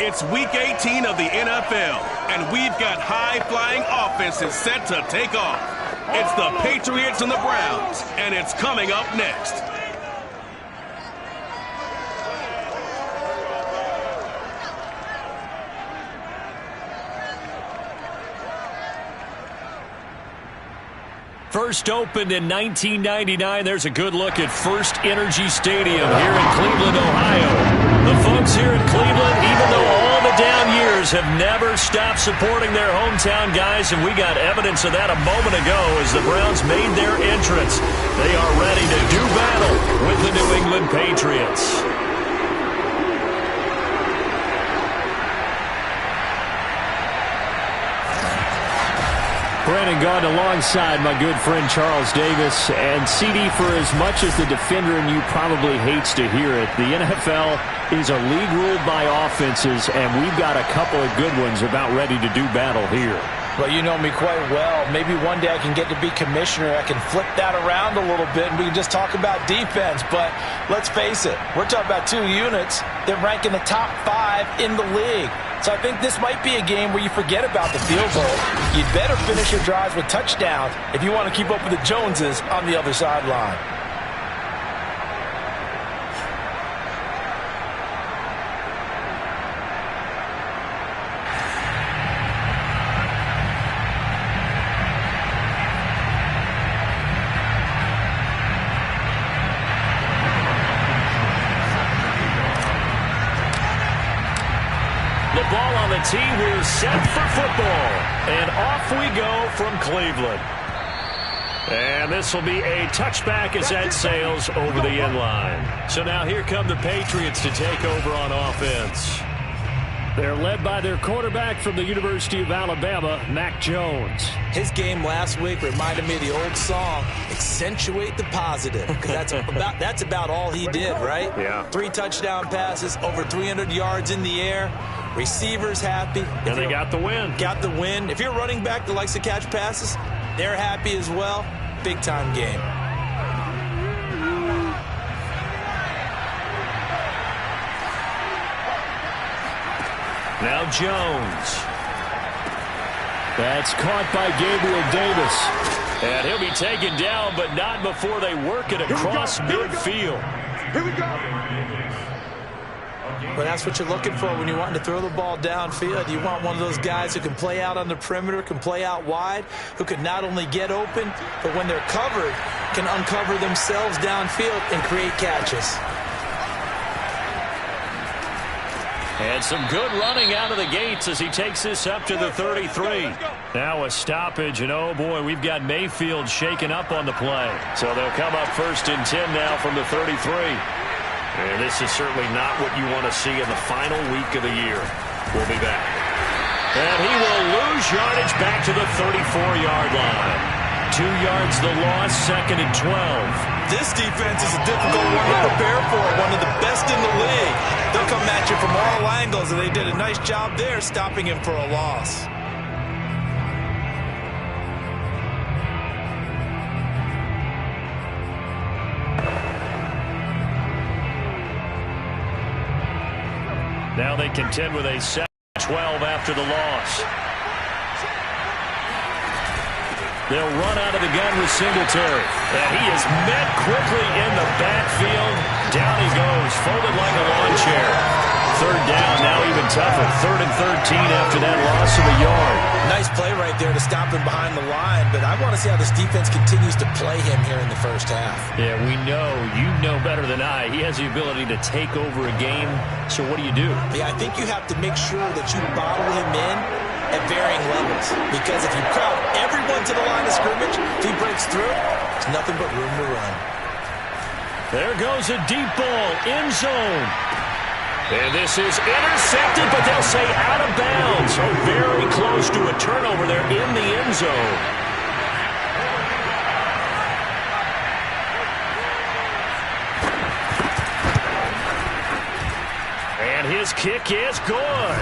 It's Week 18 of the NFL, and we've got high-flying offenses set to take off. It's the Patriots and the Browns, and it's coming up next. First opened in 1999. There's a good look at First Energy Stadium here in Cleveland, Ohio. The folks here in Cleveland, even though all the down years, have never stopped supporting their hometown guys, and we got evidence of that a moment ago as the Browns made their entrance. They are ready to do battle with the New England Patriots. Brandon Gaudin alongside my good friend Charles Davis. And CD, for as much as the defender in you probably hates to hear it, the NFL is a league ruled by offenses, and we've got a couple of good ones about ready to do battle here. Well, you know me quite well. Maybe one day I can get to be commissioner. I can flip that around a little bit, and we can just talk about defense. But let's face it, we're talking about two units that rank in the top 5 in the league. So I think this might be a game where you forget about the field goal. You'd better finish your drives with touchdowns if you want to keep up with the Joneses on the other sideline. Ball on the tee. We're set for football. And off we go from Cleveland. And this will be a touchback as that sails over the end line. So now here come the Patriots to take over on offense. They're led by their quarterback from the University of Alabama, Mac Jones. His game last week reminded me of the old song, Accentuate the Positive, because that's about all he did, right? Yeah. 3 touchdown passes, over 300 yards in the air. Receivers happy. And they got the win. Got the win. If you're running back that likes to catch passes, they're happy as well. Big-time game. Now Jones. That's caught by Gabriel Davis. And he'll be taken down, but not before they work it across midfield. Here we go. But that's what you're looking for when you're wanting to throw the ball downfield. You want one of those guys who can play out on the perimeter, can play out wide, who can not only get open, but when they're covered, can uncover themselves downfield and create catches. And some good running out of the gates as he takes this up to the 33. Now a stoppage, and oh boy, we've got Mayfield shaken up on the play. So they'll come up 1st and 10 now from the 33. And this is certainly not what you want to see in the final week of the year. We'll be back. And he will lose yardage back to the 34-yard line. 2 yards the loss, 2nd and 12. This defense is a difficult one to prepare for, one of the best in the league. They'll come at you from all angles, and they did a nice job there stopping him for a loss. Now they contend with a 7-12 after the loss. They'll run out of the gun with Singletary. And he is met quickly in the backfield. Down he goes, folded like a lawn chair. 3rd down, now even tougher. 3rd and 13 after that loss of a yard. Nice play right there to stop him behind the line, but I want to see how this defense continues to play him here in the first half. Yeah, we know, you know better than I, he has the ability to take over a game. So what do? Yeah, I think you have to make sure that you bottle him in at varying levels, because if you crowd everyone to the line of scrimmage, if he breaks through, there's nothing but room to run. There goes a deep ball, end zone. And this is intercepted, but they'll say out of bounds. So very close to a turnover there in the end zone. And his kick is good.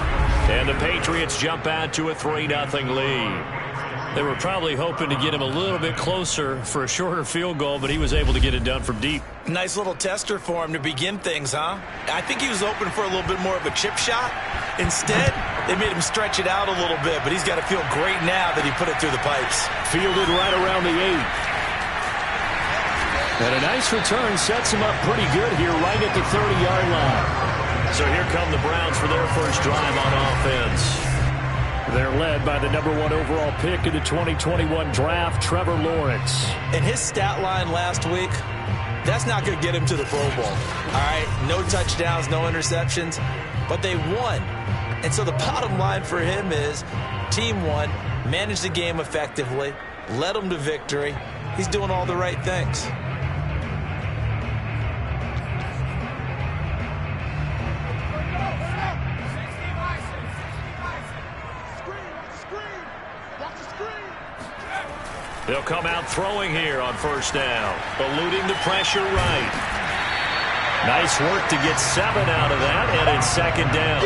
And the Patriots jump out to a 3-0 lead. They were probably hoping to get him a little bit closer for a shorter field goal, but he was able to get it done from deep. Nice little tester for him to begin things, huh? I think he was hoping for a little bit more of a chip shot. Instead, they made him stretch it out a little bit, but he's got to feel great now that he put it through the pipes. Fielded right around the 8. And a nice return sets him up pretty good here right at the 30-yard line. So here come the Browns for their first drive on offense. They're led by the #1 overall pick in the 2021 draft, Trevor Lawrence. And his stat line last week, that's not going to get him to the Pro Bowl. All right, no touchdowns, no interceptions, but they won. And so the bottom line for him is team won, managed the game effectively, led them to victory. He's doing all the right things. They'll come out throwing here on first down, eluding the pressure right. Nice work to get 7 out of that, and it's second down.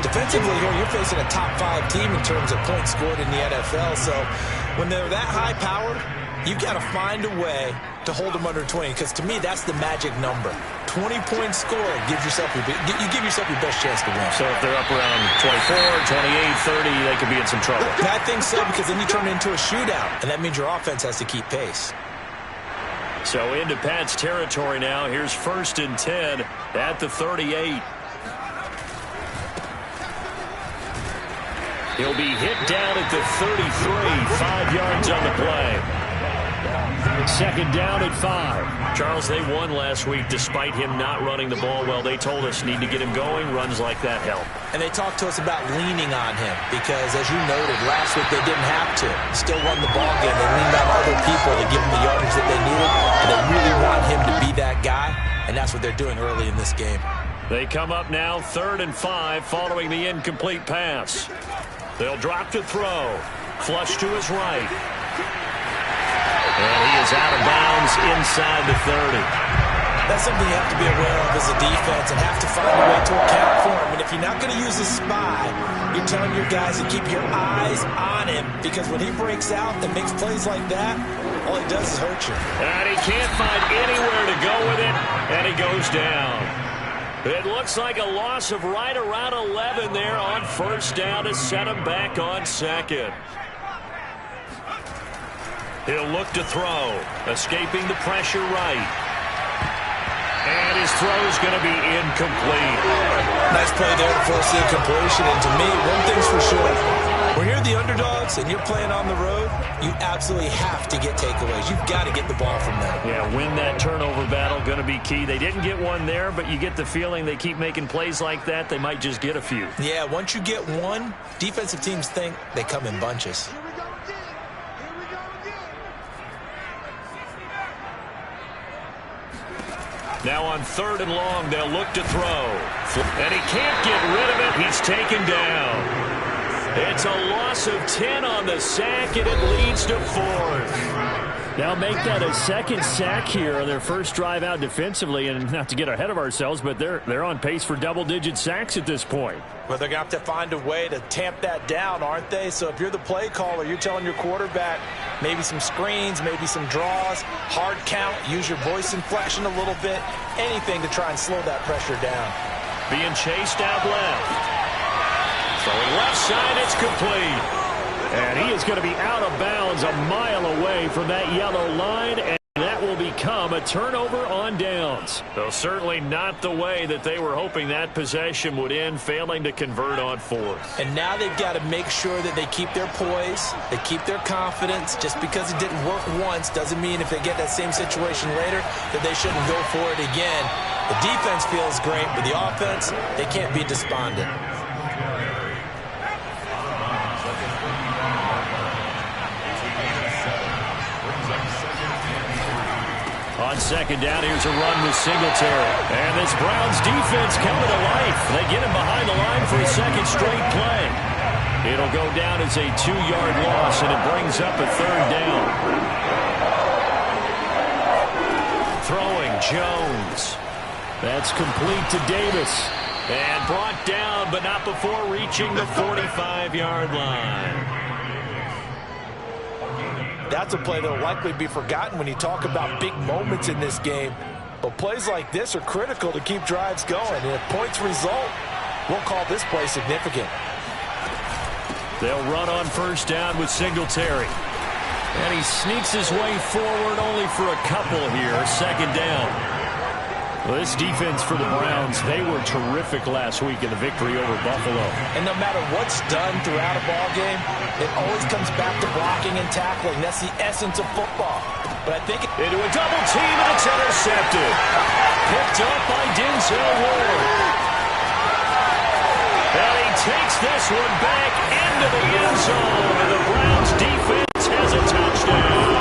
Defensively here, you're facing a top 5 team in terms of points scored in the NFL, so when they're that high-powered, you've got to find a way to hold them under 20, because to me, that's the magic number. 20 points scored gives yourself you give yourself your best chance to win. So if they're up around 24, 28, 30, they could be in some trouble. I think so, because then you turn it into a shootout, and that means your offense has to keep pace. So into Pat's territory now. Here's 1st and 10 at the 38. He'll be hit down at the 33, 5 yards on the play. Second down at 5. Charles, they won last week despite him not running the ball well. They told us need to get him going. Runs like that help. And they talked to us about leaning on him because, as you noted, last week they didn't have to. Still won the ball game. They leaned on other people to give him the yardage that they needed. And they really want him to be that guy, and that's what they're doing early in this game. They come up now 3rd and 5 following the incomplete pass. They'll drop to throw. Flush to his right. And he is out of bounds inside the 30. That's something you have to be aware of as a defense and have to find a way to account for him. And if you're not going to use a spy, you're telling your guys to keep your eyes on him, because when he breaks out and makes plays like that, all he does is hurt you. And he can't find anywhere to go with it, and he goes down. It looks like a loss of right around 11 there on first down to set him back on second. He'll look to throw, escaping the pressure right. And his throw's going to be incomplete. Nice play there to force the incompletion. And to me, one thing's for sure. When you're the underdogs and you're playing on the road, you absolutely have to get takeaways. You've got to get the ball from them. Yeah, win that turnover battle, going to be key. They didn't get one there, but you get the feeling they keep making plays like that, they might just get a few. Yeah, once you get one, defensive teams think they come in bunches. Now on 3rd and long, they'll look to throw. And he can't get rid of it. He's taken down. It's a loss of 10 on the sack, and it leads to 4th. Now make that a second sack here on their first drive out defensively. And not to get ahead of ourselves, but they're on pace for double-digit sacks at this point. Well, they're going to have to find a way to tamp that down, aren't they? So if you're the play caller, you're telling your quarterback maybe some screens, maybe some draws, hard count, use your voice inflection a little bit, anything to try and slow that pressure down. Being chased out left. Throwing left side, it's complete. And he is going to be out of bounds a mile away from that yellow line, and that will become a turnover on downs. Though certainly not the way that they were hoping that possession would end, failing to convert on 4th. And now they've got to make sure that they keep their poise, they keep their confidence. Just because it didn't work once doesn't mean if they get that same situation later that they shouldn't go for it again. The defense feels great, but the offense, they can't be despondent. On second down, here's a run with Singletary. And this Browns defense coming to life. They get him behind the line for a second straight play. It'll go down as a 2-yard loss, and it brings up a 3rd down. Throwing Jones. That's complete to Davis. And brought down, but not before reaching the 45-yard line. That's a play that will likely be forgotten when you talk about big moments in this game. But plays like this are critical to keep drives going. And if points result, we'll call this play significant. They'll run on first down with Singletary. And he sneaks his way forward only for a couple here. Second down. Well, this defense for the Browns, they were terrific last week in the victory over Buffalo. And no matter what's done throughout a ball game, it always comes back to blocking and tackling. That's the essence of football. But I think into a double team, and it's intercepted. Picked up by Denzel Ward. And he takes this one back into the end zone. And the Browns defense has a touchdown.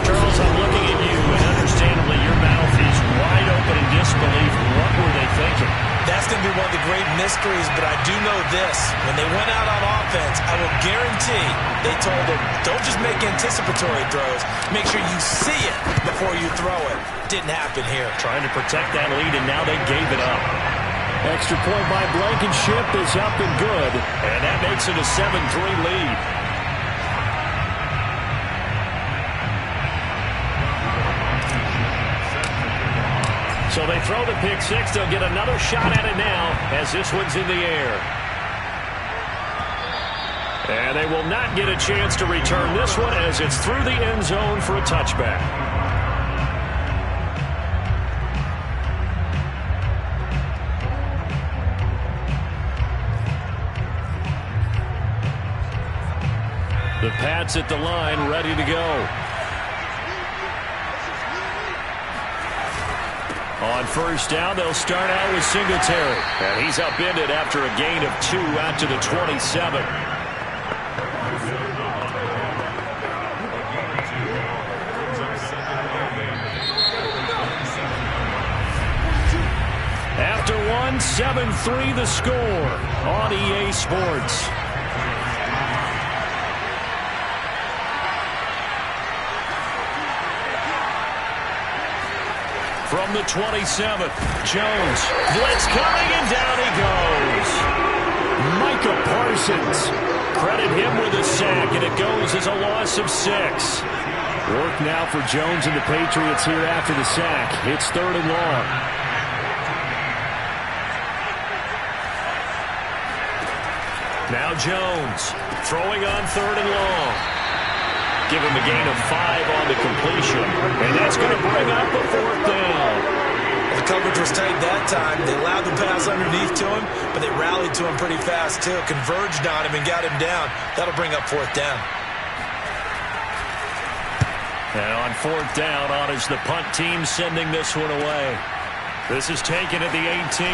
Charles, I'm looking at you, and understandably your mouth is wide open in disbelief. What were they thinking? That's going to be one of the great mysteries, but I do know this. When they went out on offense, I will guarantee they told them, don't just make anticipatory throws. Make sure you see it before you throw it. Didn't happen here. Trying to protect that lead, and now they gave it up. Extra point by Blankenship is up and good, and that makes it a 7-3 lead. So they throw the pick six. They'll get another shot at it now as this one's in the air. And they will not get a chance to return this one as it's through the end zone for a touchback. The Pats at the line, ready to go. On first down, they'll start out with Singletary. And he's upended after a gain of 2 out to the 27. After one, 7-3 the score on EA Sports. From the 27th, Jones, blitz coming, and down he goes. Micah Parsons, credit him with a sack, and it goes as a loss of 6. Work now for Jones and the Patriots here after the sack. It's 3rd and long. Now Jones, throwing on 3rd and long. Give him a gain of 5 on the completion. And that's going to bring up a 4th down. The coverage was tight that time. They allowed the pass underneath to him, but they rallied to him pretty fast, too. Converged on him and got him down. That'll bring up 4th down. And on 4th down, on is the punt team sending this one away. This is taken at the 18.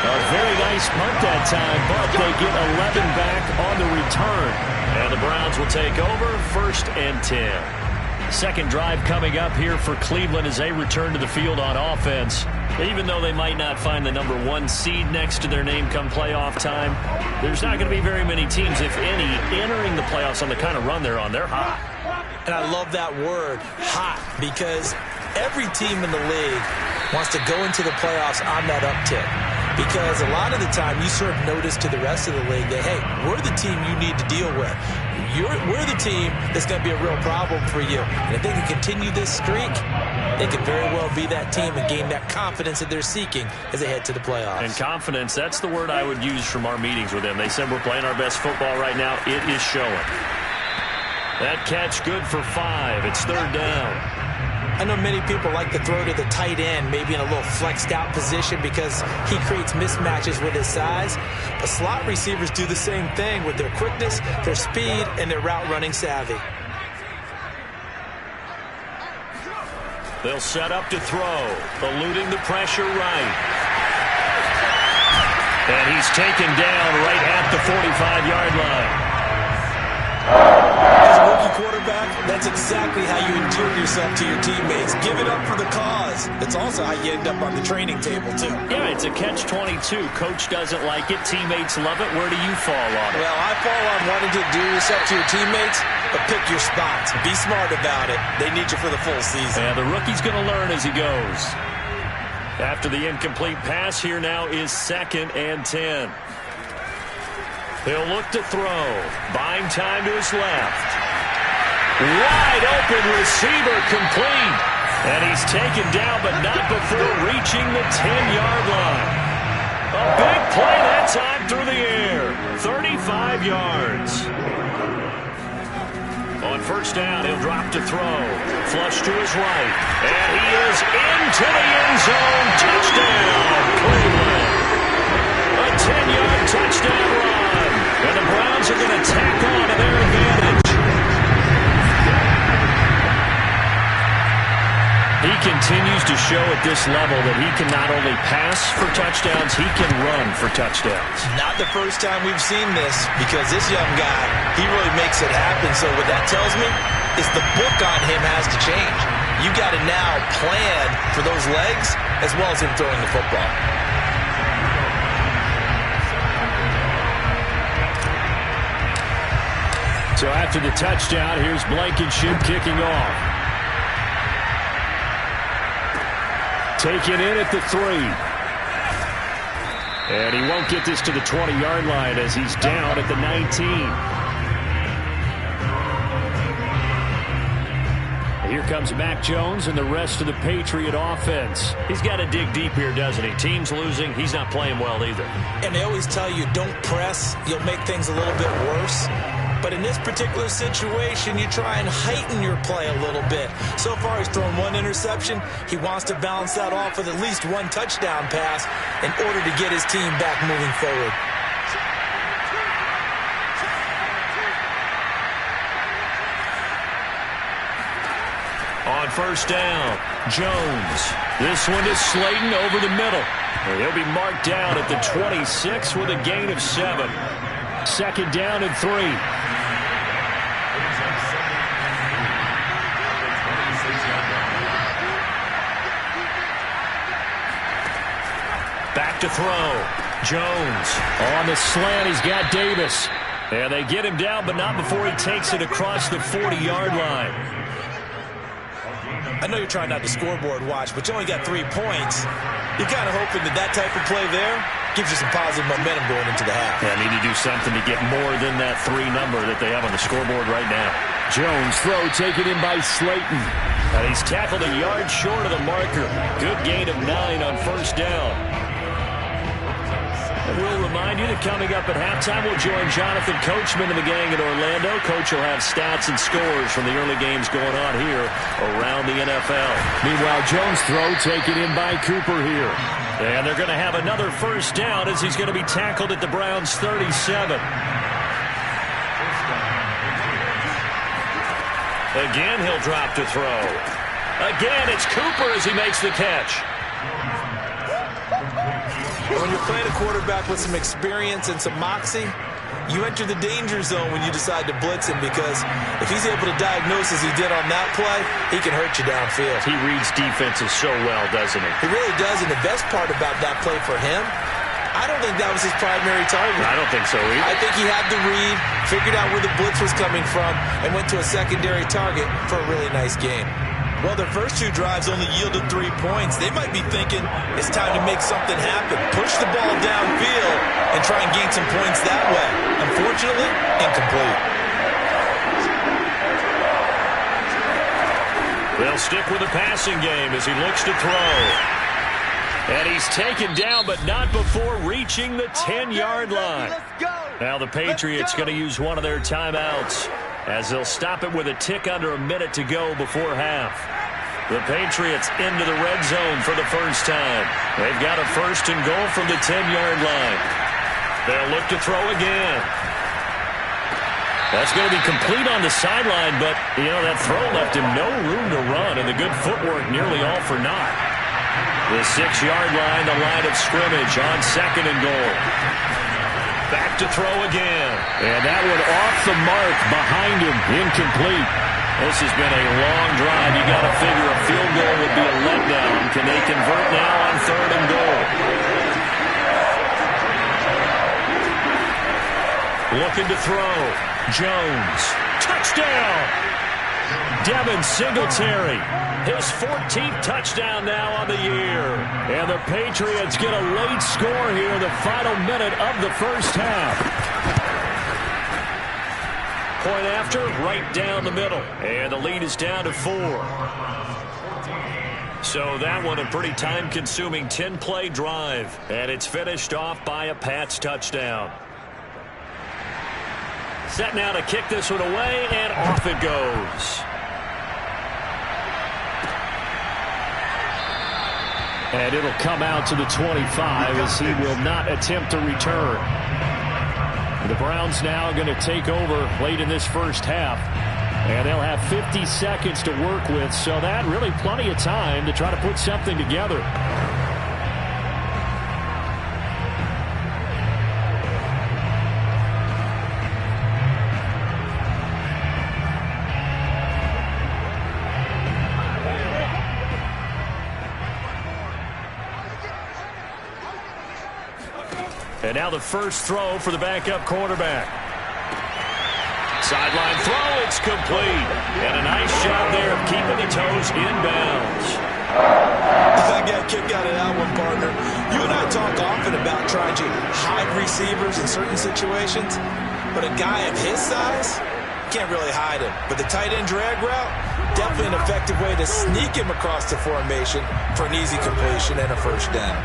A very nice punt that time, but they get 11 back on the return. And the Browns will take over 1st and 10. Second drive coming up here for Cleveland as they return to the field on offense. Even though they might not find the number 1 seed next to their name come playoff time, there's not going to be very many teams, if any, entering the playoffs on the kind of run they're on. They're hot. And I love that word, hot, because every team in the league wants to go into the playoffs on that uptick. Because a lot of the time you serve notice to the rest of the league that, hey, we're the team you need to deal with. We're the team that's going to be a real problem for you. And if they can continue this streak, they could very well be that team and gain that confidence that they're seeking as they head to the playoffs. And confidence, that's the word I would use from our meetings with them. They said we're playing our best football right now. It is showing. That catch good for 5. It's 3rd down. I know many people like to throw to the tight end, maybe in a little flexed out position because he creates mismatches with his size. But slot receivers do the same thing with their quickness, their speed, and their route running savvy. They'll set up to throw, eluding the pressure right. And he's taken down right at the 45-yard line. As a rookie quarterback, that's exactly how you endear yourself to your teammates. Give it up for the cause. It's also how you end up on the training table, too. Yeah, it's a catch-22. Coach doesn't like it. Teammates love it. Where do you fall on it? Well, I fall on wanting to endear yourself to your teammates, but pick your spots. Be smart about it. They need you for the full season. Yeah, the rookie's going to learn as he goes. After the incomplete pass, here now is 2nd and 10. He'll look to throw. Buying time to his left. Wide open receiver complete. And he's taken down, but not before reaching the 10-yard line. A big play that time through the air. 35 yards. On first down, he'll drop to throw. Flush to his right. And he is into the end zone. Touchdown, Cleveland. A 10-yard touchdown run. And the Browns are going to tack on to their advantage. He continues to show at this level that he can not only pass for touchdowns, he can run for touchdowns. Not the first time we've seen this, because this young guy, he really makes it happen. So what that tells me is the book on him has to change. You got to now plan for those legs as well as him throwing the football. So after the touchdown, here's Blankenship kicking off. Taken in at the 3. And he won't get this to the 20-yard line as he's down at the 19. Here comes Mac Jones and the rest of the Patriot offense. He's got to dig deep here, doesn't he? Team's losing. He's not playing well either. And they always tell you, don't press. You'll make things a little bit worse. But in this particular situation, you try and heighten your play a little bit. So far, he's thrown 1 interception. He wants to balance that off with at least 1 touchdown pass in order to get his team back moving forward. On first down, Jones. This one to Slayton over the middle. He'll be marked down at the 26 with a gain of 7. Second down and 3. Back to throw. Jones on the slant. He's got Davis. And they get him down, but not before he takes it across the 40-yard line. I know you're trying not to scoreboard watch, but you only got 3 points. You're kind of hoping that that type of play there gives you some positive momentum going into the half. They need to do something to get more than that 3 number that they have on the scoreboard right now. Jones throw taken in by Slayton. And he's tackled a yard short of the marker. Good gain of 9 on first down. And we'll remind you that coming up at halftime, we'll join Jonathan Coachman and the gang in Orlando. Coach will have stats and scores from the early games going on here around the NFL. Meanwhile, Jones' throw taken in by Cooper here. And they're going to have another first down as he's going to be tackled at the Browns' 37. Again, he'll drop to throw. Again, it's Cooper as he makes the catch. When you're playing a quarterback with some experience and some moxie, you enter the danger zone when you decide to blitz him, because if he's able to diagnose as he did on that play, he can hurt you downfield. He reads defenses so well, doesn't he? He really does, and the best part about that play for him, I don't think that was his primary target. I don't think so either. I think he had the read, figured out where the blitz was coming from, and went to a secondary target for a really nice game. Well, their first 2 drives only yielded 3 points. They might be thinking it's time to make something happen. Push the ball downfield and try and gain some points that way. Unfortunately, incomplete. They'll stick with the passing game as he looks to throw. And he's taken down, but not before reaching the 10-yard line. Now the Patriots going to use one of their timeouts, as they'll stop it with a tick under a minute to go before half. The Patriots into the red zone for the first time. They've got a first and goal from the 10-yard line. They'll look to throw again. That's going to be complete on the sideline, but, that throw left him no room to run, and the good footwork nearly all for naught. The 6-yard line, the line of scrimmage on second and goal. Back to throw again. And that one off the mark behind him. Incomplete. This has been a long drive. You got to figure a field goal would be a letdown. Can they convert now on third and goal? Looking to throw. Jones. Touchdown! Devin Singletary. His 14th touchdown now on the year. And the Patriots get a late score here in the final minute of the first half. Point after, right down the middle. And the lead is down to 4. So that one a pretty time-consuming 10-play drive. And it's finished off by a Pats touchdown. Set now to kick this one away, and off it goes. And it'll come out to the 25 as he will not attempt to return. The Browns now going to take over late in this first half. And they'll have 50 seconds to work with, so that really plenty of time to try to put something together. And now the first throw for the backup quarterback. Sideline throw, it's complete. And a nice job there of keeping the toes inbounds. I got a kick out of that one, partner. You and I talk often about trying to hide receivers in certain situations, but a guy of his size, can't really hide him. But the tight end drag route, definitely an effective way to sneak him across the formation for an easy completion and a first down.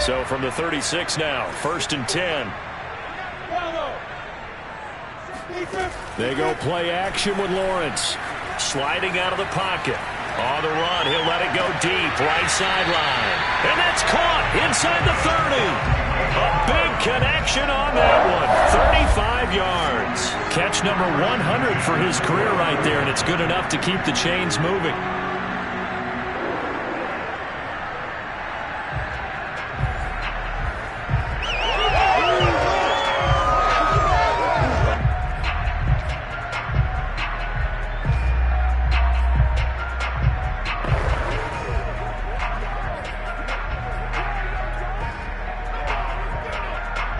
So from the 36 now, 1st and 10. They go play action with Lawrence. Sliding out of the pocket. On the run, he'll let it go deep, right sideline. And that's caught inside the 30. A big connection on that one. 35 yards. Catch number 100 for his career right there, and it's good enough to keep the chains moving.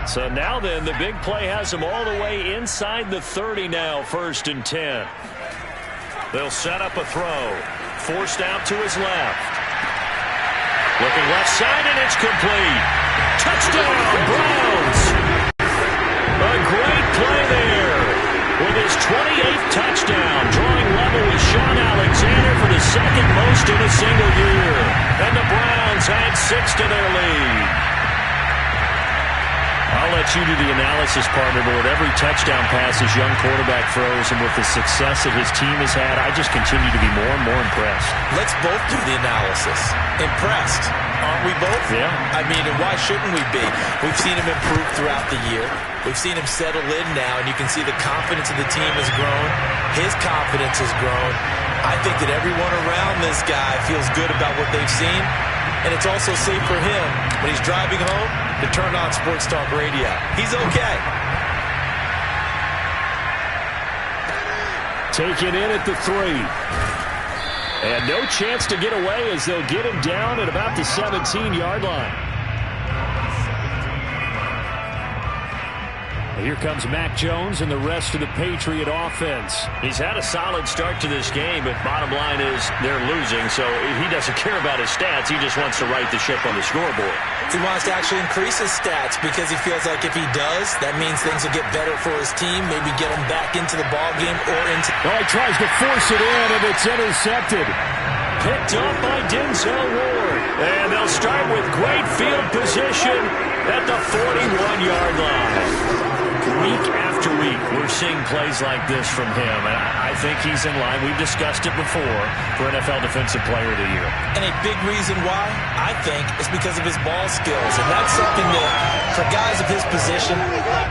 So now then, the big play has him all the way inside the 30 now, 1st and 10. They'll set up a throw. Forced out to his left. Looking left side, and it's complete. Touchdown, Browns! A great play there. With his 28th touchdown, drawing level with Sean Alexander for the second most in a single year. And the Browns add 6 to their lead. I'll let you do the analysis, partner, but with every touchdown pass his young quarterback throws and with the success that his team has had, I just continue to be more and more impressed. Let's both do the analysis. Impressed, aren't we both? Yeah. I mean, and why shouldn't we be? We've seen him improve throughout the year. We've seen him settle in now, and you can see the confidence of the team has grown. His confidence has grown. I think that everyone around this guy feels good about what they've seen, and it's also safe for him when he's driving home to turn on Sports Talk Radio. He's okay. Taken in at the 3. And no chance to get away as they'll get him down at about the 17-yard line. Here comes Mac Jones and the rest of the Patriot offense. He's had a solid start to this game, but bottom line is they're losing, so he doesn't care about his stats. He just wants to right the ship on the scoreboard. He wants to actually increase his stats because he feels like if he does, that means things will get better for his team, maybe get him back into the ball game or into... Oh, he tries to force it in, and it's intercepted. Picked up by Denzel Ward. And they'll start with great field position at the 41-yard line. Week after week, we're seeing plays like this from him, and I think he's in line. We've discussed it before for NFL Defensive Player of the Year. And a big reason why, I think, is because of his ball skills, and that's something that, for guys of his position,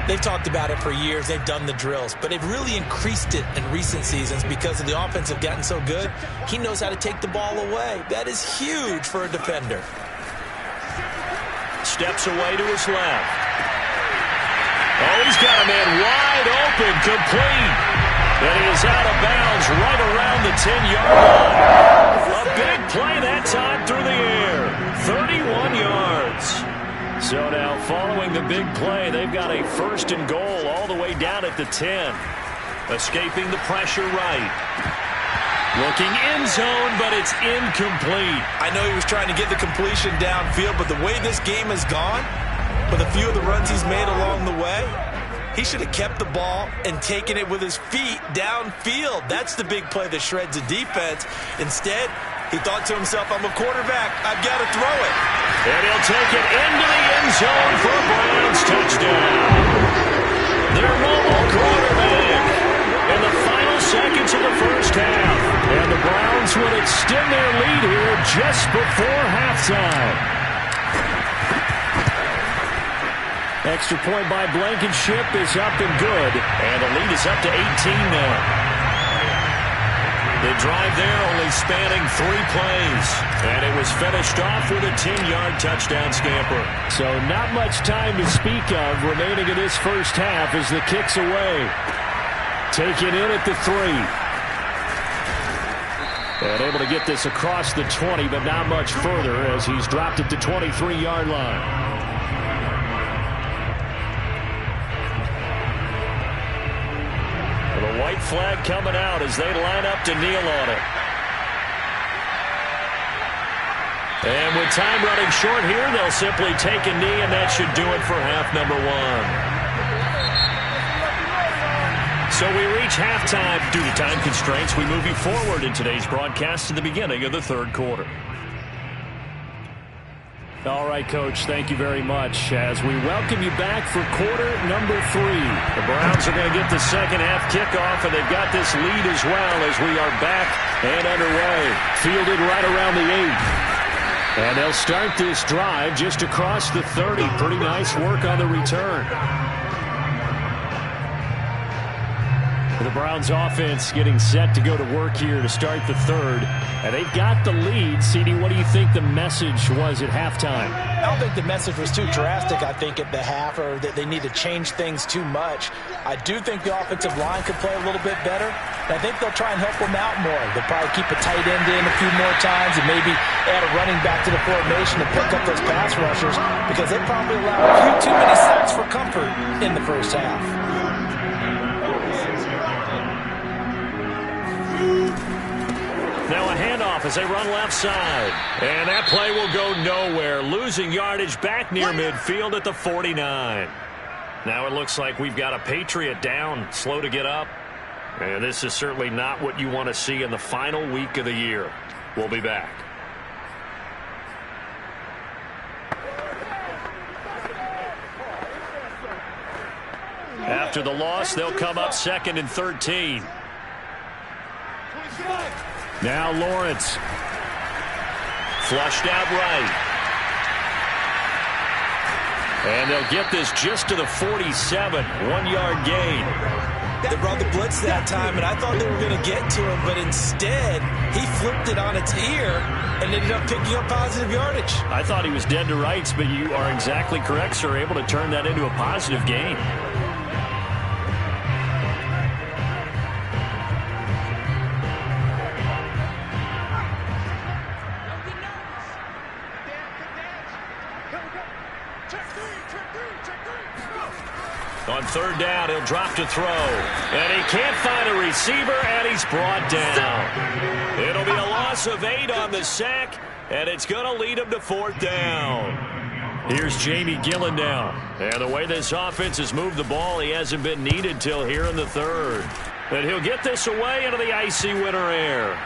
they've talked about it for years. They've done the drills, but they've really increased it in recent seasons because of the offense have gotten so good. He knows how to take the ball away. That is huge for a defender. Steps away to his left. Oh, he's got a man wide open, complete. And he is out of bounds right around the 10-yard line. A big play that time through the air. 31 yards. So now following the big play, they've got a 1st and goal all the way down at the 10. Escaping the pressure right. Looking end zone, but it's incomplete. I know he was trying to get the completion downfield, but the way this game has gone, with a few of the runs he's made along the way, He should have kept the ball and taken it with his feet downfield. That's the big play that shreds the defense. Instead, he thought to himself, I'm a quarterback. I've got to throw it. And he'll take it into the end zone for a Browns touchdown. Their mobile quarterback in the final seconds of the first half. And the Browns will extend their lead here just before halftime. Extra point by Blankenship is up and good. And the lead is up to 18 now. The drive there only spanning 3 plays. And it was finished off with a 10-yard touchdown scamper. So not much time to speak of remaining in this first half as the kick's away. Taken in at the 3. And able to get this across the 20, but not much further as he's dropped at the 23-yard line. The white flag coming out as they line up to kneel on it. And with time running short here, they'll simply take a knee, and that should do it for half number 1. So we reach halftime. Due to time constraints, we move you forward in today's broadcast to the beginning of the third quarter. All right, Coach, thank you very much as we welcome you back for quarter number 3. The Browns are going to get the second half kickoff, and they've got this lead as well as we are back and underway. Fielded right around the 8. And they'll start this drive just across the 30. Pretty nice work on the return. The Browns offense getting set to go to work here to start the third. And they've got the lead. CD, what do you think the message was at halftime? I don't think the message was too drastic, I think, at the half, or that they need to change things too much. I do think the offensive line could play a little bit better. I think they'll try and help them out more. They'll probably keep a tight end in a few more times and maybe add a running back to the formation to pick up those pass rushers because they probably allowed a few too many sacks for comfort in the first half. Now a handoff as they run left side. And that play will go nowhere. Losing yardage back near midfield at the 49. Now it looks like we've got a Patriot down, slow to get up. And this is certainly not what you want to see in the final week of the year. We'll be back. After the loss, they'll come up 2nd and 13. Now Lawrence. Flushed out right. And they'll get this just to the 47. 1-yard gain. They brought the blitz that time, and I thought they were going to get to him, but instead, he flipped it on its ear and ended up picking up positive yardage. I thought he was dead to rights, but you are exactly correct, sir. Able to turn that into a positive gain. On third down, he'll drop to throw. And he can't find a receiver, and he's brought down. It'll be a loss of 8 on the sack, and it's going to lead him to 4th down. Here's Jamie Gillen now. And the way this offense has moved the ball, he hasn't been needed till here in the third. And he'll get this away into the icy winter air.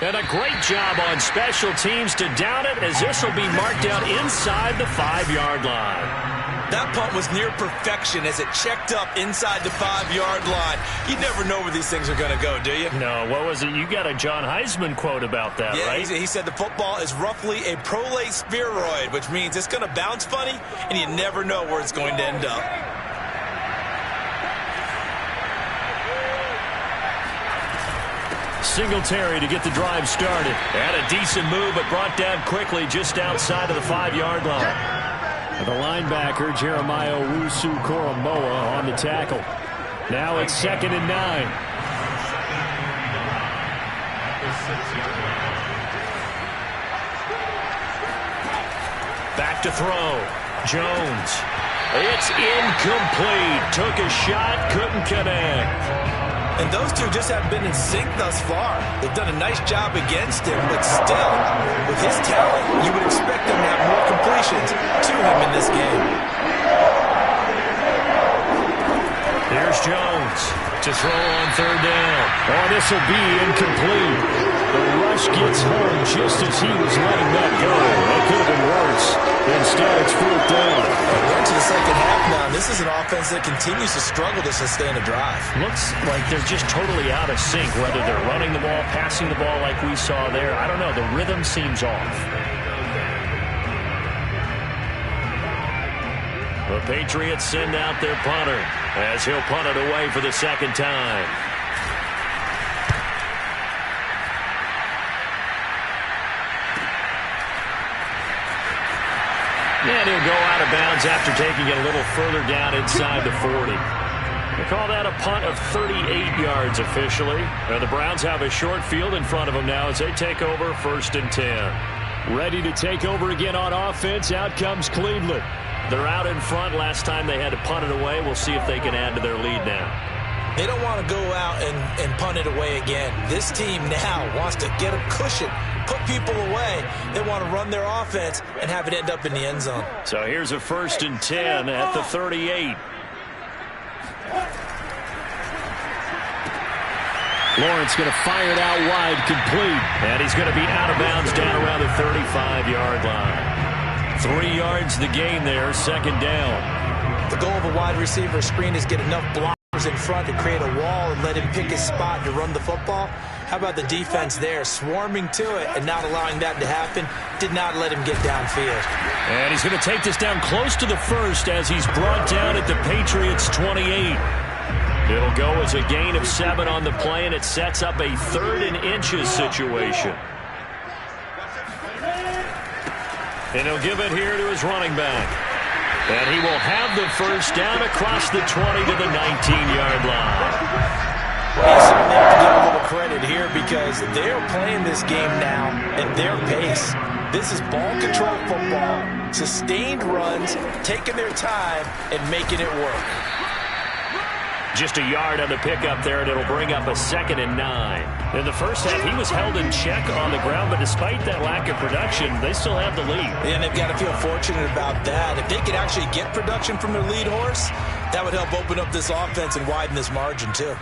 And a great job on special teams to down it, as this will be marked out inside the 5-yard line. That punt was near perfection as it checked up inside the 5-yard line. You never know where these things are going to go, do you? No, what was it? You got a John Heisman quote about that, right? Yeah, he said the football is roughly a prolate spheroid, which means it's going to bounce funny, and you never know where it's going to end up. Singletary to get the drive started. Had a decent move, but brought down quickly just outside of the 5-yard line. The linebacker, Jeremiah Owusu-Koramoah, on the tackle. Now it's 2nd and 9. Back to throw. Jones. It's incomplete. Took a shot, couldn't connect. And those two just haven't been in sync thus far. They've done a nice job against him, but still, with his talent, you would expect him to have more completions to him in this game. Here's Jones to throw on third down. Oh, this will be incomplete. The rush gets home just as he was letting that go. That could have been worse. Instead, it's fourth down. We're into the second half now. This is an offense that continues to struggle to sustain a drive. Looks like they're just totally out of sync, whether they're running the ball, passing the ball like we saw there. I don't know. The rhythm seems off. The Patriots send out their punter as he'll punt it away for the second time. And he'll go out of bounds after taking it a little further down inside the 40. They call that a punt of 38 yards officially. Now the Browns have a short field in front of them now as they take over 1st and 10. Ready to take over again on offense. Out comes Cleveland. They're out in front. Last time they had to punt it away. We'll see if they can add to their lead now. They don't want to go out and punt it away again. This team now wants to get a cushion, put people away. They want to run their offense and have it end up in the end zone. So here's a 1st and 10 at the 38. Lawrence going to fire it out wide, complete. And he's going to be out of bounds down around the 35-yard line. 3 yards the gain there, second down. The goal of a wide receiver screen is get enough blockers in front to create a wall and let him pick his spot to run the football. How about the defense there, swarming to it and not allowing that to happen? Did not let him get downfield. And he's going to take this down close to the first as he's brought down at the Patriots' 28. It'll go as a gain of 7 on the play, and it sets up a 3rd and inches situation. And he'll give it here to his running back. And he will have the first down across the 20 to the 19-yard line. Well, you certainly have to give a little credit here because they're playing this game now at their pace. This is ball control football, sustained runs, taking their time, and making it work. Just a yard on the pickup there, and it'll bring up a 2nd and 9. In the first half, he was held in check on the ground, but despite that lack of production, they still have the lead. And they've got to feel fortunate about that. If they could actually get production from their lead horse, that would help open up this offense and widen this margin, too.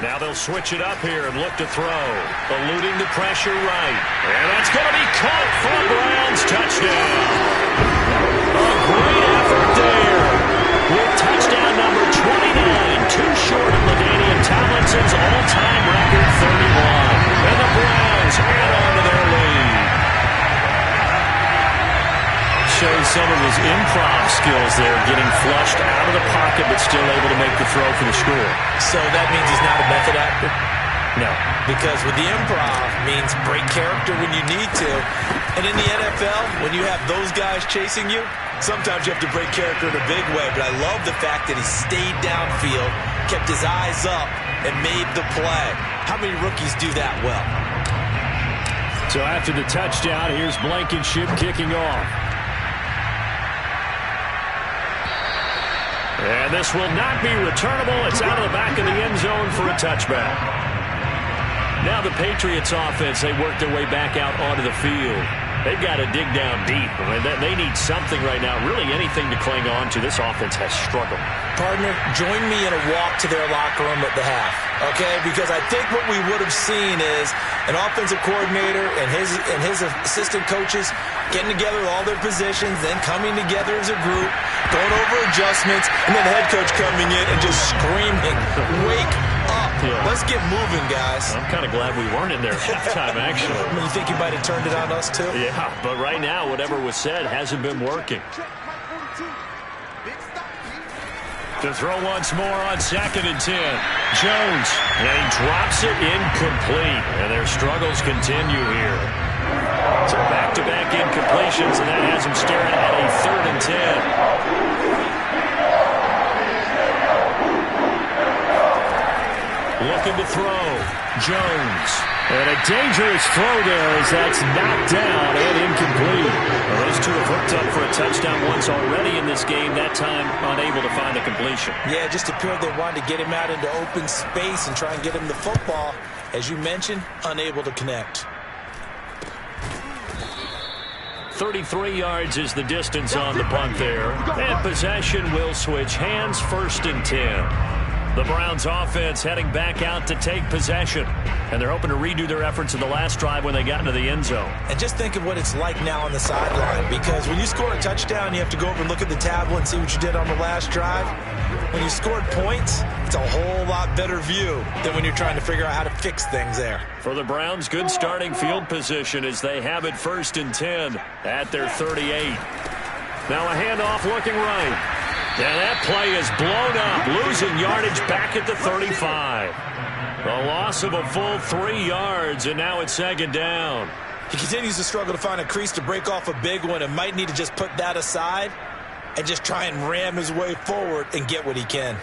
Now they'll switch it up here and look to throw. Eluding the pressure right. And that's going to be caught for a Browns touchdown. A great effort there. With touchdown number 29, too short of LaDainian Tomlinson's all-time record 31. And the Browns add on to their lead. Shows some of his improv skills there, getting flushed out of the pocket but still able to make the throw for the score. So that means he's not a method actor? No. Because with the improv means break character when you need to. And in the NFL, when you have those guys chasing you, sometimes you have to break character in a big way. But I love the fact that he stayed downfield, kept his eyes up, and made the play. How many rookies do that well? So after the touchdown, here's Blankenship kicking off. And this will not be returnable. It's out of the back of the end zone for a touchback. Now the Patriots offense, they work their way back out onto the field. They've got to dig down deep. I mean, they need something right now, really anything to cling on to. This offense has struggled. Partner, join me in a walk to their locker room at the half, okay? Because I think what we would have seen is an offensive coordinator and his assistant coaches getting together all their positions, then coming together as a group, going over adjustments, and then the head coach coming in and just screaming, wake up. Yeah. Let's get moving, guys. I'm kind of glad we weren't in there at halftime, actually. You think you might have turned it on us, too? Yeah, but right now, whatever was said hasn't been working. To throw once more on 2nd and 10. Jones, and he drops it incomplete. And their struggles continue here. So back-to-back incompletions, and that has him staring at a 3rd and 10. Looking to throw. Jones. And a dangerous throw there as that's knocked down and incomplete. Well, those two have hooked up for a touchdown once already in this game, that time unable to find a completion. Yeah, it just appeared they wanted to get him out into open space and try and get him the football. As you mentioned, unable to connect. 33 yards is the distance on the punt there. And possession will switch hands, 1st and 10. The Browns offense heading back out to take possession. And they're hoping to redo their efforts in the last drive when they got into the end zone. And just think of what it's like now on the sideline. Because when you score a touchdown, you have to go over and look at the tablet and see what you did on the last drive. When you scored points, it's a whole lot better view than when you're trying to figure out how to fix things there. For the Browns, good starting field position as they have it 1st and 10 at their 38. Now a handoff looking right. And that play is blown up, losing yardage back at the 35. A loss of a full 3 yards, and now it's 2nd down. He continues to struggle to find a crease to break off a big one and might need to just put that aside and just try and ram his way forward and get what he can.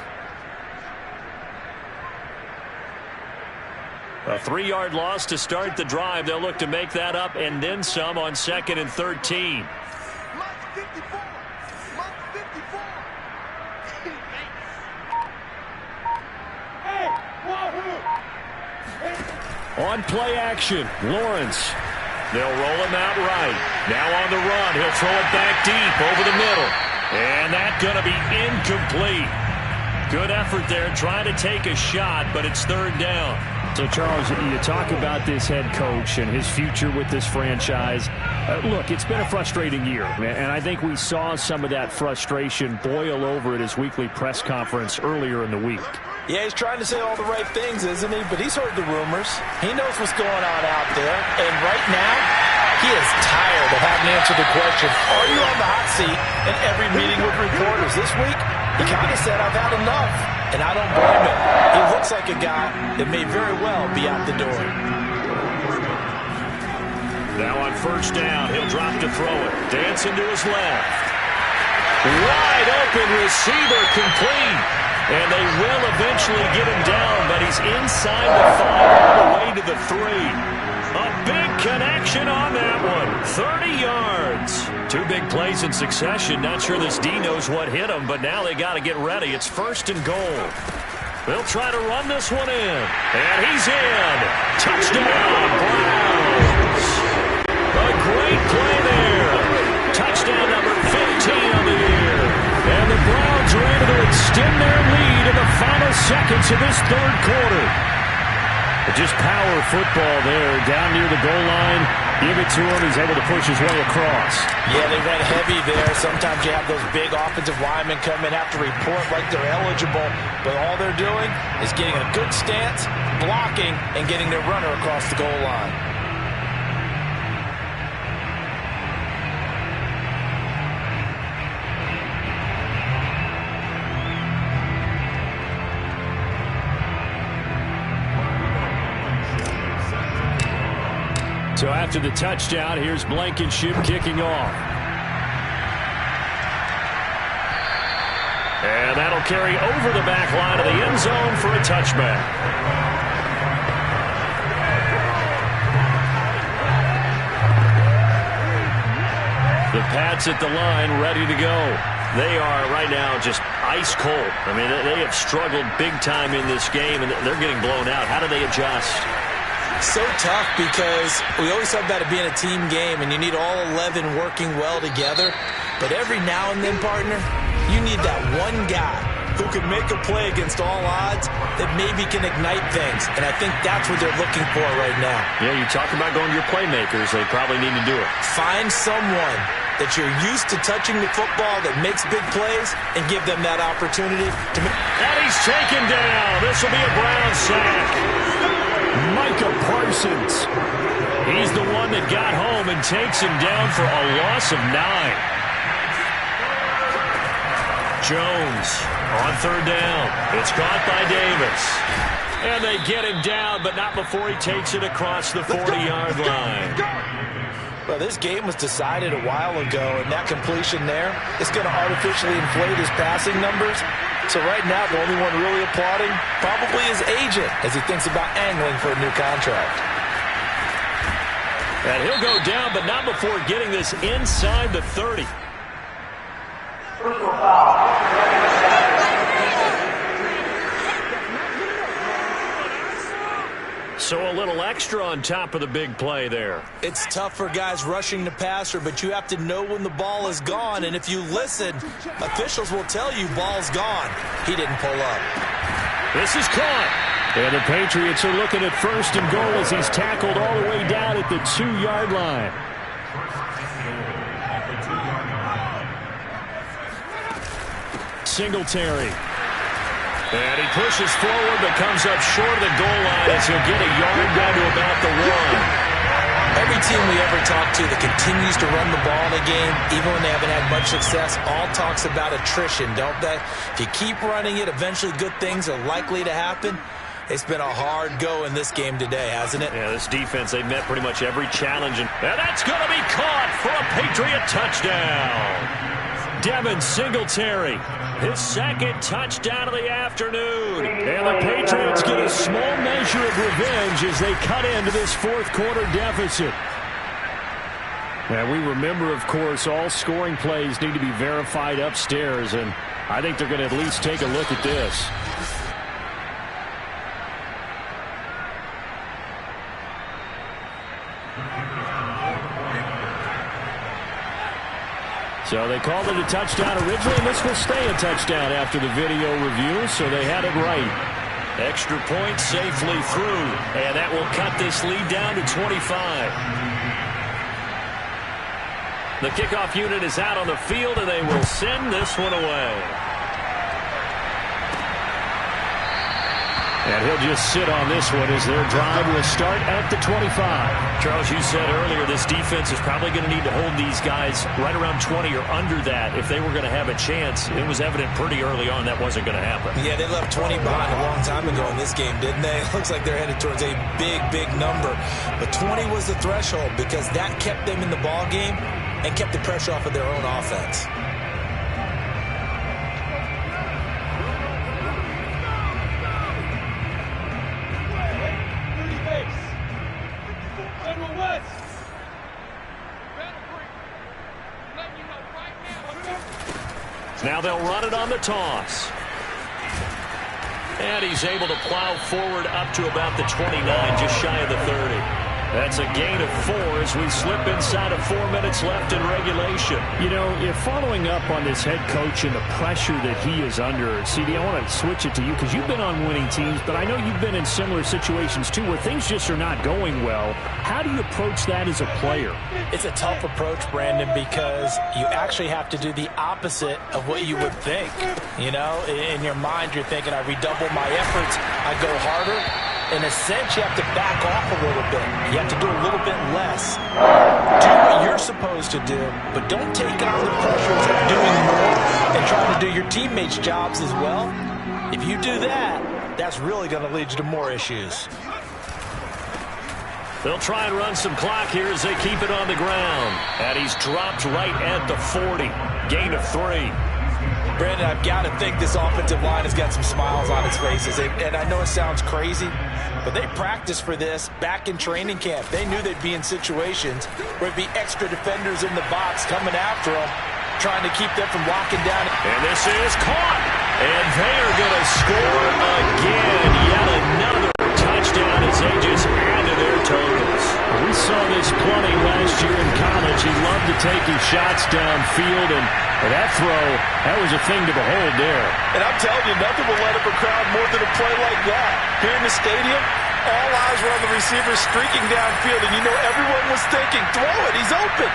A 3-yard loss to start the drive. They'll look to make that up and then some on 2nd and 13. On play action, Lawrence. They'll roll him out right. Now on the run, he'll throw it back deep over the middle. And that's going to be incomplete. Good effort there, trying to take a shot, but it's 3rd down. So, Charles, you talk about this head coach and his future with this franchise. Look, it's been a frustrating year, and I think we saw some of that frustration boil over at his weekly press conference earlier in the week. Yeah, he's trying to say all the right things, isn't he? But he's heard the rumors. He knows what's going on out there. And right now, he is tired of having to answer the question, are you on the hot seat in every meeting with reporters? This week, he kind of said, I've had enough. And I don't blame him. He looks like a guy that may very well be out the door. Now on 1st down, he'll drop to throw it. Dancing to his left. Wide open receiver complete. And they will eventually get him down, but he's inside the 5 all the way to the 3. A big connection on that one. 30 yards. 2 big plays in succession. Not sure this D knows what hit him, but now they got to get ready. It's 1st and goal. They'll try to run this one in. And he's in. Touchdown, Browns. A great play there. Touchdown number 15 on the year. And the Browns are able to extend their lead in the final seconds of this 3rd quarter. Just power football there, down near the goal line. Give it to him. He's able to push his way across. Yeah, they went heavy there. Sometimes you have those big offensive linemen come in, have to report like they're eligible. But all they're doing is getting a good stance, blocking, and getting their runner across the goal line. So after the touchdown, here's Blankenship kicking off. And that'll carry over the back line of the end zone for a touchback. The Pats at the line ready to go. They are right now just ice cold. I mean, they have struggled big time in this game, and they're getting blown out. How do they adjust? So tough because we always talk about it being a team game and you need all 11 working well together. But every now and then, partner, you need that one guy who can make a play against all odds that maybe can ignite things. And I think that's what they're looking for right now. Yeah, you talk about going to your playmakers. They probably need to do it. Find someone that you're used to touching the football that makes big plays and give them that opportunity to make. And he's taken down. This will be a Brown sack. Micah Parsons. He's the one that got home and takes him down for a loss of 9. Jones on 3rd down. It's caught by Davis. And they get him down, but not before he takes it across the 40-yard line. Well, this game was decided a while ago, and that completion there is going to artificially inflate his passing numbers. So right now, the only one really applauding probably his agent as he thinks about angling for a new contract. And he'll go down, but not before getting this inside the 30. So a little extra on top of the big play there. It's tough for guys rushing the passer, but you have to know when the ball is gone. And if you listen, officials will tell you ball's gone. He didn't pull up. This is caught. And the Patriots are looking at 1st and goal as he's tackled all the way down at the 2-yard line. Singletary. And he pushes forward but comes up short of the goal line as he'll get a yard down to about the 1. Every team we ever talk to that continues to run the ball in a game, even when they haven't had much success, all talks about attrition, don't they? If you keep running it, eventually good things are likely to happen. It's been a hard go in this game today, hasn't it? Yeah, this defense, they've met pretty much every challenge. And that's going to be caught for a Patriot touchdown. Devin Singletary, his 2nd touchdown of the afternoon. And the Patriots get a small measure of revenge as they cut into this 4th quarter deficit. And we remember, of course, all scoring plays need to be verified upstairs, and I think they're going to at least take a look at this. So they called it a touchdown originally, and this will stay a touchdown after the video review, so they had it right. Extra point safely through, and that will cut this lead down to 25. The kickoff unit is out on the field, and they will send this one away. And he'll just sit on this one as their drive will start at the 25. Charles, you said earlier this defense is probably going to need to hold these guys right around 20 or under that if they were going to have a chance. It was evident pretty early on that wasn't going to happen. Yeah, they left 20 behind a long time ago in this game, didn't they? It looks like they're headed towards a big, big number. But 20 was the threshold because that kept them in the ball game and kept the pressure off of their own offense. Now they'll run it on the toss. And he's able to plow forward up to about the 29, just shy of the 30. That's a gain of 4 as we slip inside of 4 minutes left in regulation. You know, if following up on this head coach and the pressure that he is under, CD, I want to switch it to you because you've been on winning teams, but I know you've been in similar situations too where things just are not going well. How do you approach that as a player? It's a tough approach, Brandon, because you actually have to do the opposite of what you would think. You know, in your mind, you're thinking, I redouble my efforts, I go harder. In a sense, you have to back off a little bit. You have to do a little bit less. Do what you're supposed to do, but don't take on the pressures of doing more and trying to do your teammates' jobs as well. If you do that, that's really going to lead you to more issues. They'll try and run some clock here as they keep it on the ground. And he's dropped right at the 40. Gain of 3. Brandon, I've got to think this offensive line has got some smiles on its faces. And I know it sounds crazy, but they practiced for this back in training camp. They knew they'd be in situations where it'd be extra defenders in the box coming after them, trying to keep them from locking down. And this is caught. And they are going to score again. Yet another touchdown as they just add to their totals. We saw this plenty last year in college. He loved to take his shots downfield, and that throw, that was a thing to behold there. And I'm telling you, nothing will light up a crowd more than a play like that. Here in the stadium, all eyes were on the receiver streaking downfield, and you know everyone was thinking, throw it, he's open.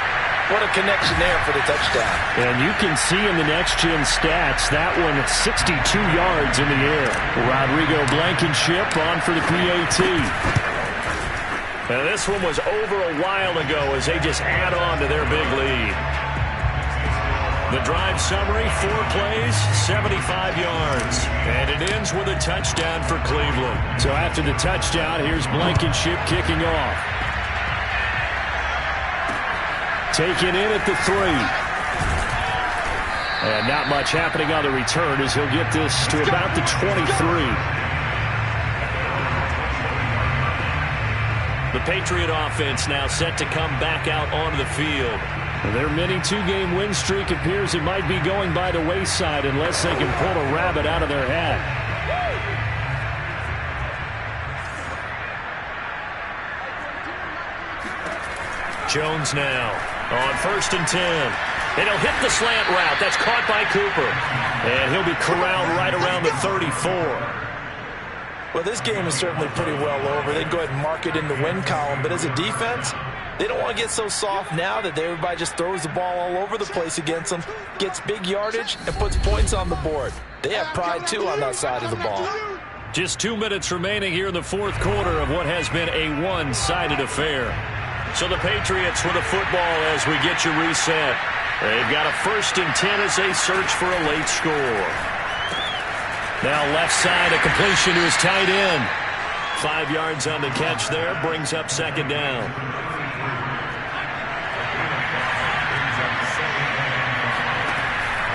What a connection there for the touchdown. And you can see in the next-gen stats, that one 62 yards in the air. Rodrigo Blankenship on for the PAT. Now this one was over a while ago as they just add on to their big lead. The drive summary, 4 plays, 75 yards. And it ends with a touchdown for Cleveland. So after the touchdown, here's Blankenship kicking off. Taken in at the 3. And not much happening on the return as he'll get this to about the 23. The Patriot offense now set to come back out onto the field. Their mini 2-game win streak appears it might be going by the wayside unless they can pull a rabbit out of their hat. Jones now on 1st and 10. And he'll hit the slant route. That's caught by Cooper. And he'll be corralled right around the 34. Well, this game is certainly pretty well over. They can go ahead and mark it in the win column. But as a defense, they don't want to get so soft now that everybody just throws the ball all over the place against them, gets big yardage, and puts points on the board. They have pride, too, on that side of the ball. Just 2 minutes remaining here in the fourth quarter of what has been a one-sided affair. So the Patriots with the football as we get you reset. They've got a 1st and 10 as they search for a late score. Now left side, a completion to his tight end. 5 yards on the catch there, brings up 2nd down.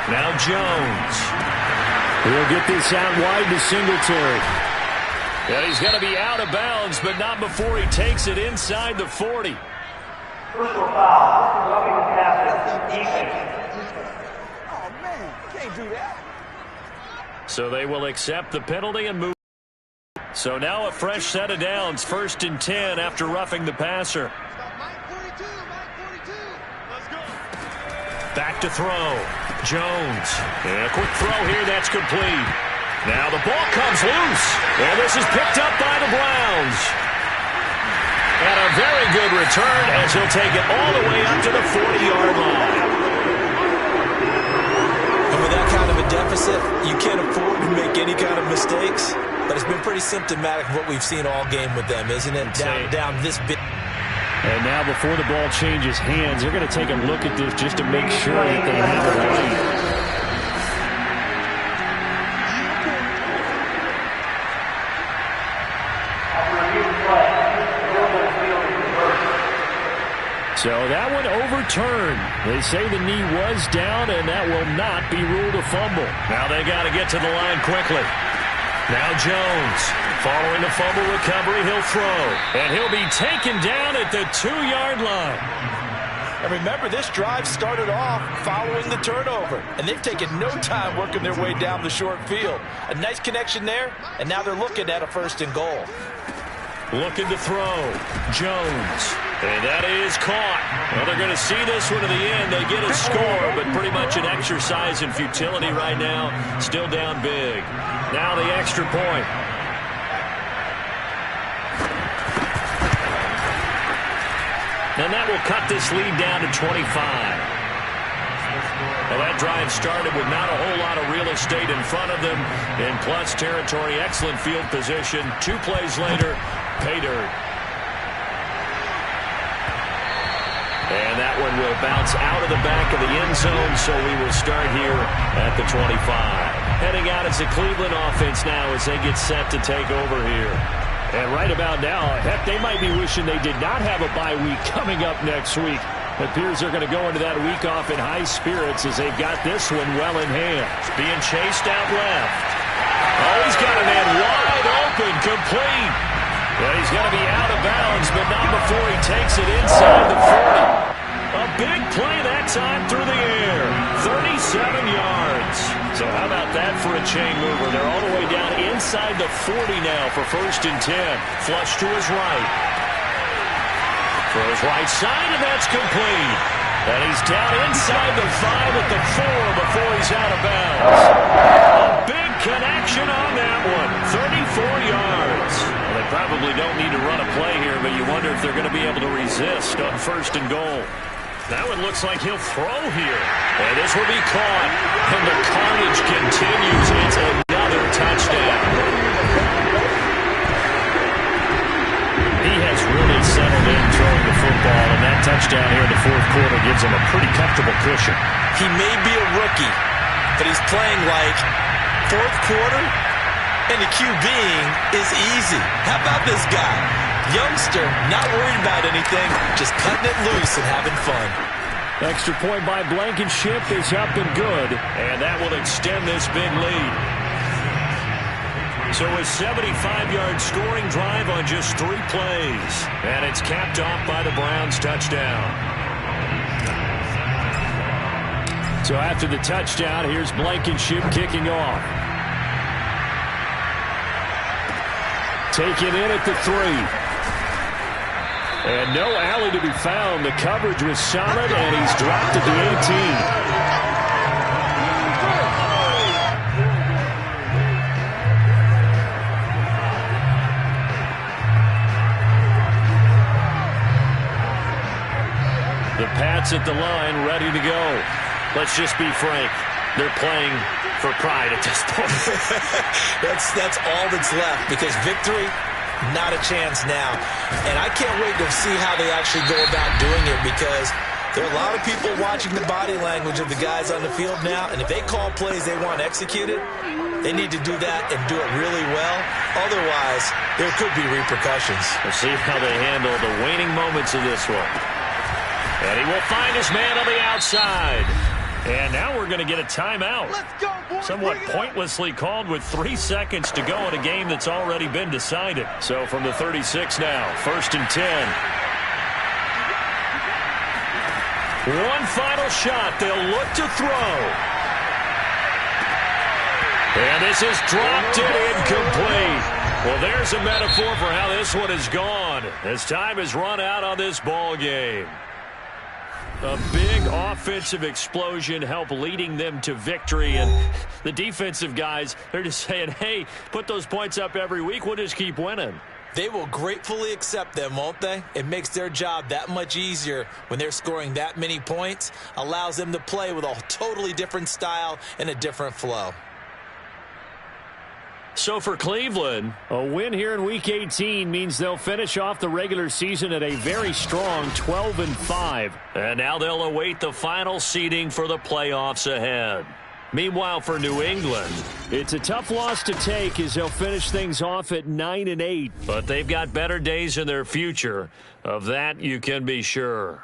Now Jones. He'll get this out wide to Singletary. Yeah, he's going to be out of bounds, but not before he takes it inside the 40. Personal foul. Roughing the passer. Defense. Oh, man. Can't do that. So they will accept the penalty and move. So now a fresh set of downs. 1st and 10 after roughing the passer. Back to throw. Jones. And a quick throw here. That's complete. Now the ball comes loose. And this is picked up by the Browns. And a very good return as he'll take it all the way up to the 40-yard line. And with that kind of a deficit, you can't afford to make any kind of mistakes. But it's been pretty symptomatic of what we've seen all game with them, isn't it? Down this bit. And now before the ball changes hands, they're going to take a look at this just to make sure that they have it right. So that one overturned. They say the knee was down, and that will not be ruled a fumble. Now they got to get to the line quickly. Now Jones, following the fumble recovery, he'll throw. And he'll be taken down at the 2-yard line. And remember, this drive started off following the turnover. And they've taken no time working their way down the short field. A nice connection there, and now they're looking at a 1st and goal. Looking to throw. Jones. And that is caught. Well, they're going to see this one to the end. They get a score, but pretty much an exercise in futility right now. Still down big. Now the extra point. And that will cut this lead down to 25. Well, that drive started with not a whole lot of real estate in front of them. In plus territory, excellent field position. 2 plays later, pay dirt. And that one will bounce out of the back of the end zone, so we will start here at the 25. Heading out as the Cleveland offense now as they get set to take over here. And right about now, heck, they might be wishing they did not have a bye week coming up next week. It appears they're going to go into that week off in high spirits as they've got this one well in hand. Being chased out left. Oh, he's got a man wide open, complete. Well, he's going to be out of bounds, but not before he takes it inside the 40. A big play that time through the air. 37 yards. So how about that for a chain mover? They're all the way down inside the 40 now for 1st and 10. Flush to his right. Throws right side, and that's complete. And he's down inside the 5 at the 4 before he's out of bounds. A big connection on that one. 34 yards. Well, they probably don't need to run a play here, but you wonder if they're going to be able to resist on 1st and goal. Now it looks like he'll throw here. And this will be caught. And the carnage continues. It's another touchdown. He has really settled in throwing the football, and that touchdown here in the fourth quarter gives him a pretty comfortable cushion. He may be a rookie, but he's playing like fourth quarter, and the QBing is easy. How about this guy? Youngster, not worried about anything, just cutting it loose and having fun. Extra point by Blankenship is up and good. And that will extend this big lead. So a 75-yard scoring drive on just 3 plays. And it's capped off by the Browns' touchdown. So after the touchdown, here's Blankenship kicking off. Taken in at the 3. And no alley to be found. The coverage was solid, and he's dropped at the 18. The Pats at the line, ready to go. Let's just be frank. They're playing for pride at this point. That's all that's left, because victory, not a chance now. And I can't wait to see how they actually go about doing it, because there are a lot of people watching the body language of the guys on the field now, and if they call plays they want executed, they need to do that and do it really well. Otherwise, there could be repercussions. We'll see how they handle the waning moments of this one. And he will find his man on the outside. And now we're going to get a timeout. Let's go, boys. Somewhat pointlessly called with 3 seconds to go in a game that's already been decided. So from the 36 now, 1st and 10. One final shot. They'll look to throw. And this is dropped and incomplete. Well, there's a metaphor for how this one is gone, as time has run out on this ball game. A big offensive explosion helped leading them to victory, and the defensive guys, they're just saying, hey, put those points up every week, we'll just keep winning. They will gratefully accept them, won't they? It makes their job that much easier when they're scoring that many points, allows them to play with a totally different style and a different flow. So for Cleveland, a win here in Week 18 means they'll finish off the regular season at a very strong 12-5. And now they'll await the final seeding for the playoffs ahead. Meanwhile, for New England, it's a tough loss to take as they'll finish things off at 9-8. But they've got better days in their future. Of that, you can be sure.